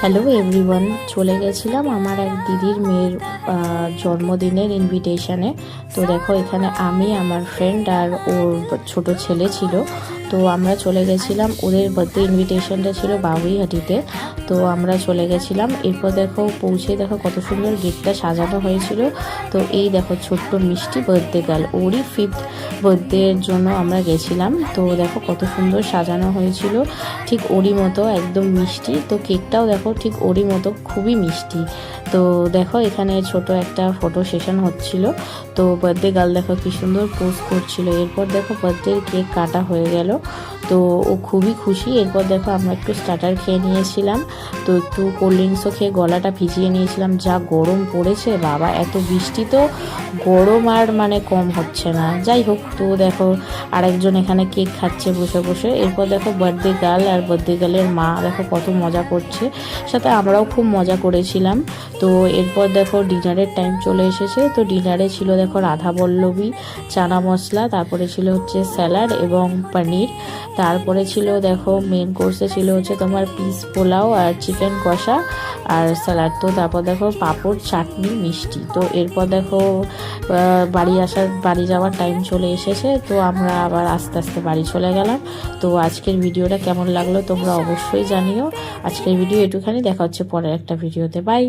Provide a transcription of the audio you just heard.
Hello everyone, চলে গেছিলাম আমার এক দিদির মেয়ের জন্মদিনের ইনভিটেশনে। তো দেখো এখানে আমি, আমার ফ্রেন্ড আর ওর ছোট ছেলে ছিল। তো আমরা চলে গেছিলাম, ওদের বার্থডে ইনভিটেশনটা ছিল বাবুইহাটিতে। তো আমরা চলে গেছিলাম। এরপর দেখো পৌঁছে দেখো কত সুন্দর গেটটা সাজানো হয়েছিল। তো এই দেখো ছোট্ট মিষ্টি বার্থডে গার্ল, ওরই 5th বার্থডের জন্য আমরা গেছিলাম। তো দেখো কত সুন্দর সাজানো হয়েছিল, ঠিক ওরই মতো একদম মিষ্টি। তো কেকটাও দেখো ঠিক ওরই মতো খুবই মিষ্টি। তো দেখো এখানে ছোট একটা ফটো সেশন হচ্ছিল। তো বার্থডে গার্ল দেখো কি সুন্দর পোজ করছিল। এরপর দেখো বার্থডের কেক কাটা হয়ে গেল। তো ও খুবই খুশি। এরপর দেখো আমরা একটু স্টার্টার খেয়ে নিয়েছিলাম। তো একটু কোল্ড ড্রিঙ্কসও খেয়ে গলাটা ভিজিয়ে নিয়েছিলাম। যা গরম পড়েছে বাবা, এত বৃষ্টি তো গরম আর মানে কম হচ্ছে না। যাই হোক, তো দেখো আরেকজন এখানে কেক খাচ্ছে বসে বসে। এরপর দেখো বার্থডে গার্ল আর বার্থডে গার্লের মা দেখো কত মজা করছে, সাথে আমরাও খুব মজা করেছিলাম। তো এরপর দেখো ডিনারের টাইম চলে এসেছে। তো ডিনারে ছিল দেখো রাধা বল্লভী, চানা মশলা, তারপরে ছিল হচ্ছে স্যালাড এবং পনির। তারপরে ছিল দেখো মেন কোর্সে ছিল হচ্ছে তোমার পিস পোলাও আর চিকেন কষা আর স্যালাড। তো তারপর দেখো পাঁপড়, চাটনি, মিষ্টি। তো এরপর দেখো বাড়ি যাওয়ার টাইম চলে এসেছে। তো আমরা আবার আস্তে আস্তে বাড়ি চলে গেলাম। তো আজকের ভিডিওটা কেমন লাগলো তোমরা অবশ্যই জানিও। আজকের ভিডিও এটুখানি, দেখা হচ্ছে পরের একটা ভিডিওতে। বাই।